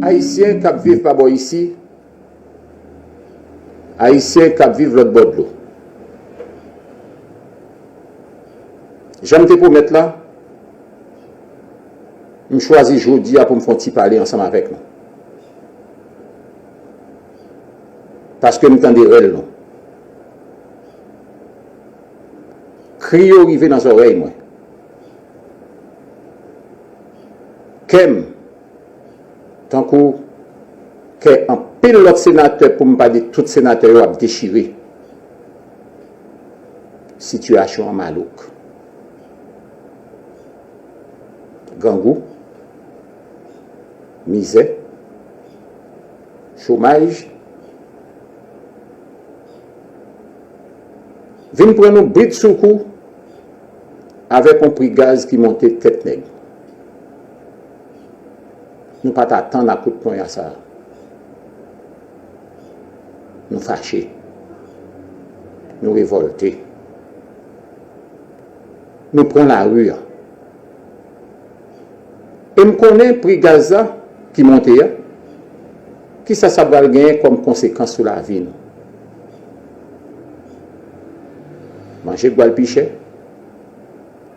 Haïtiens qui vivent pas bon ici, Haïtiens qui vivent l'autre bord de l'eau. J'aime te promettre là, je choisis aujourd'hui pour me faire parler ensemble avec nous. Parce que nous entendons réel non. Cri arrivé dans les oreilles moi. Kem, tant qu'un pile l'autre sénateur, pour ne pas dire tout sénateur, a déchiré. Situation en malouk. Gangou, misère, chômage. Vin prendre un bris de secours avec un prix gaz qui montait tête nègre. Nous ne pas attendre à coup de poing à ça. Nous fâchés. Nous révoltés. Nous prenons la rue. Et je connais le prix gaz qui montait. Qui ça va gagner comme conséquence sur la vie. Manger boire le pichet.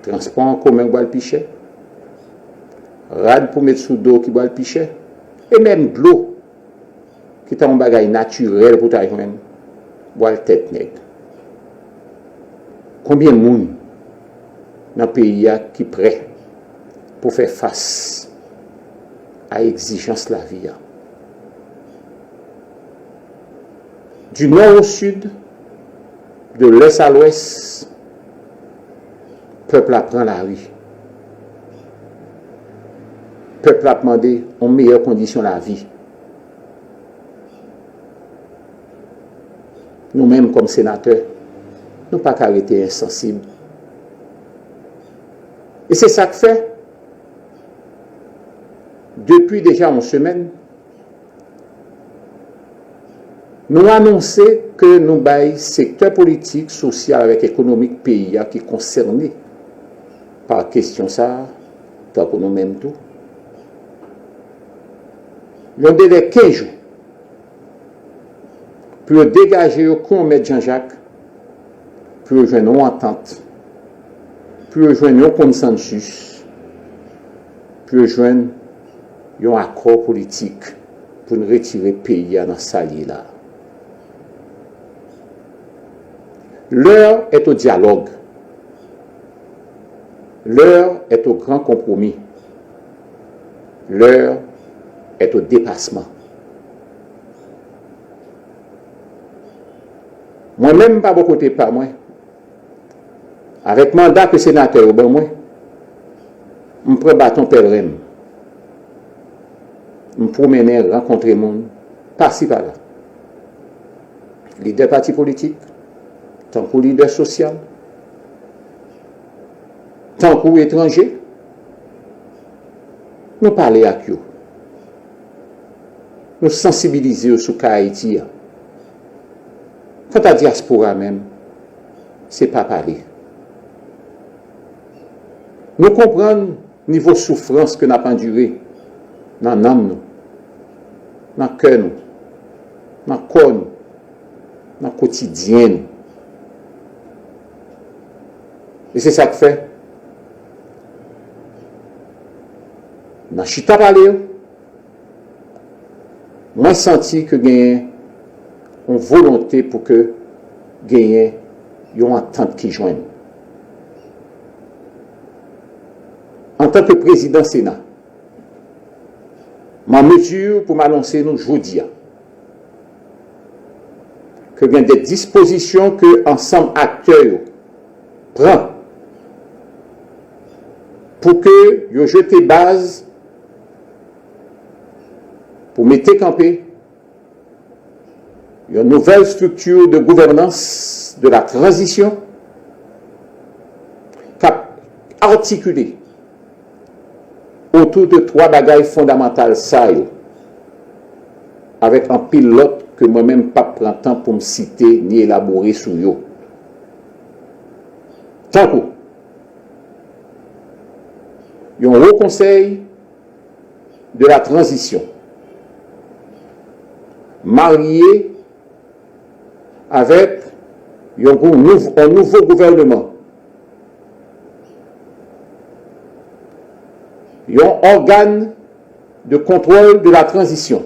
Transport en commun boire le pichet. Rad pour mettre sous d'eau qui boit le pichet. Et même de l'eau qui est un bagage naturel pour ta joindre. Boire le tête nègre. Combien de monde dans le pays qui est prêt pour faire face à l'exigence de la vie? Du nord au sud, de l'est à l'ouest, le peuple apprend la rue. Le peuple a demandé en meilleures conditions la vie. Nous-mêmes, comme sénateurs, nous ne pouvons pas arrêter insensibles. Et c'est ça que fait. Depuis déjà une semaine, nous annonçons que nous baillons secteur politique, social et économique pays qui est concerné par question ça, tant que nous-mêmes tout. Nous avons délai 15 jours pour dégager au coup M. Jean-Jacques, pour rejoindre une entente, pour rejoindre un consensus, pour rejoindre un accord politique pour nous retirer le pays dans sa là. L'heure est au dialogue. L'heure est au grand compromis. L'heure est au dépassement. Moi-même, pas beaucoup de pas moi. Avec mandat que sénateur au bon moi, je prends bâton pèlerin. Je promène, rencontrer le monde, par-ci par-là. Leader parti politique, tant que leader social, tant que étranger, nous parler avec eux. Nous sensibiliser sur Haïti. Quant à la diaspora même, ce n'est pas parler. Nous comprenons le niveau de souffrance que nous avons enduré dans l'âme, dans le cœur, dans le corps, dans le quotidien. Et c'est ça que fait. Dans Chita parler, moi senti que gagne une volonté pour que gagne une entente qui joigne. En tant que président Sénat, ma mesure pour m'annoncer nous aujourd'hui que il y a des dispositions que ensemble acteurs prend pour que yo jete base pour mettre campé une nouvelle structure de gouvernance de la transition articulée autour de 3 bagailles fondamentales avec un pilote que moi-même pas prends temps pour me citer ni élaborer sur eux. Tant que il y a un haut conseil de la transition marié avec un nouveau gouvernement. Un organe de contrôle de la transition.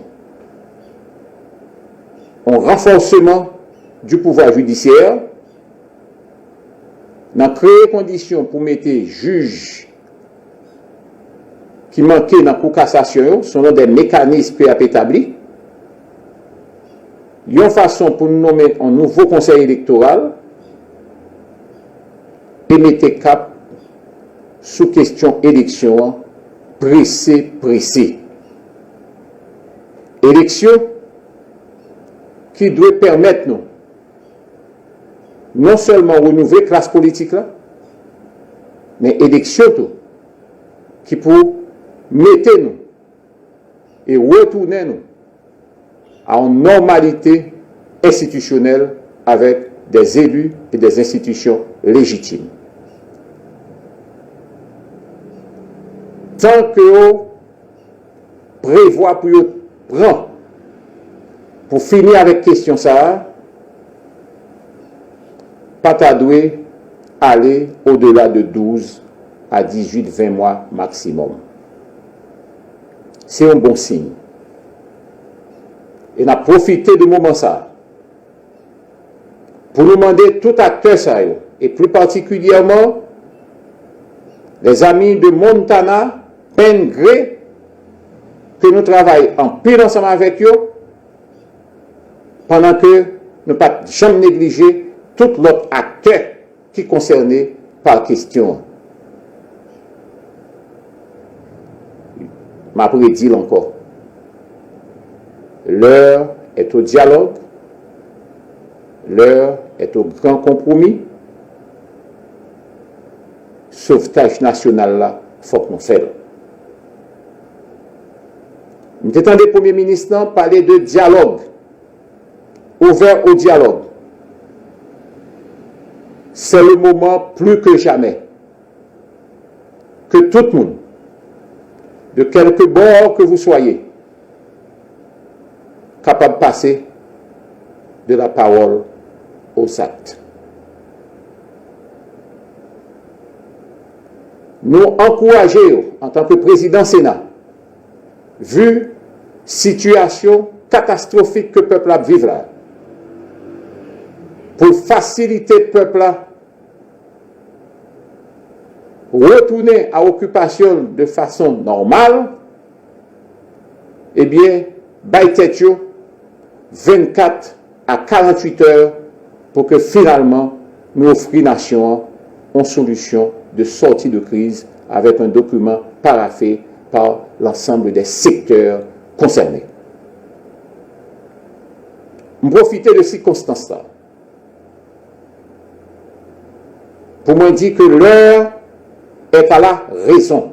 Un renforcement du pouvoir judiciaire. Dans créer conditions pour mettre juges qui manquaient dans la Cour de cassation, selon des mécanismes établis. Il y a une façon pour nous nommer un nouveau conseil électoral et mettre cap sous question élection pressé. Élection qui doit permettre nous non seulement renouveler la classe politique là, mais élection qui pour mettre nous et retourner nous à une normalité institutionnelle avec des élus et des institutions légitimes. Tant que on prévoit pour finir avec question ça, pas tardé aller au-delà de 12 à 18, 20 mois maximum. C'est un bon signe. Et on a profité du moment ça pour nous demander tout acteur ça, et plus particulièrement les amis de Montana, Pengré, que nous travaillons en pile ensemble avec eux, pendant que nous ne pas jamais négliger tout l'autre acteur qui est concerné par question. Ma prédit encore. L'heure est au dialogue, l'heure est au grand compromis. Sauvetage national là, il faut que nous fassions. Nous entendons le Premier ministre parler de dialogue, ouvert au dialogue. C'est le moment plus que jamais que tout le monde, de quelque bord que vous soyez, capable de passer de la parole aux actes. Nous encourageons, en tant que président Sénat, vu situation catastrophique que le peuple a vécu là, pour faciliter le peuple là, retourner à l'occupation de façon normale, eh bien, baille-tête 24 à 48 heures pour que finalement nous offrions nation une solution de sortie de crise avec un document paraphé par l'ensemble des secteurs concernés. Je profite de ces circonstances-là pour me dire que l'heure est à la raison.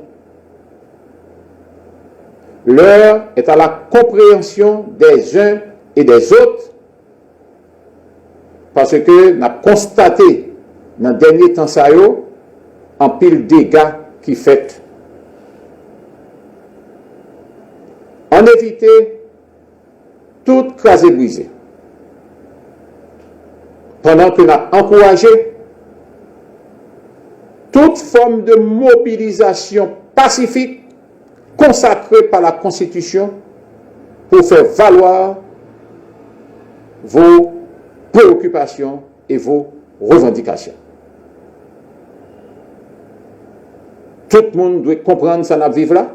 L'heure est à la compréhension des uns et des autres, parce que nous avons constaté dans le dernier temps ça en pile dégâts qui fait. En éviter toute crasée brisée. Pendant que nous avons encouragé toute forme de mobilisation pacifique consacrée par la Constitution pour faire valoir vos préoccupations et vos revendications. Tout le monde doit comprendre ça, nous vivons là.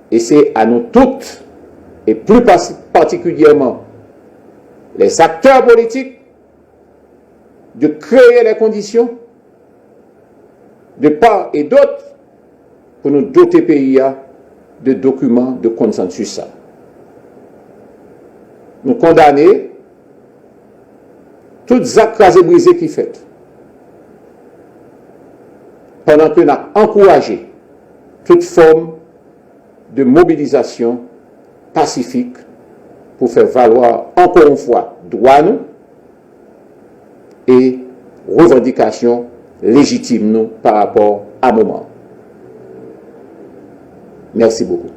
Et c'est à nous toutes, et plus particulièrement les acteurs politiques, de créer les conditions, de part et d'autre, pour nous doter pays de documents de consensus. Nous condamner toutes actes crasés brisés qui fait. Pendant que nous avons encouragé toute forme de mobilisation pacifique pour faire valoir encore une fois droit nous et revendications légitimes nous par rapport à moment. Merci beaucoup.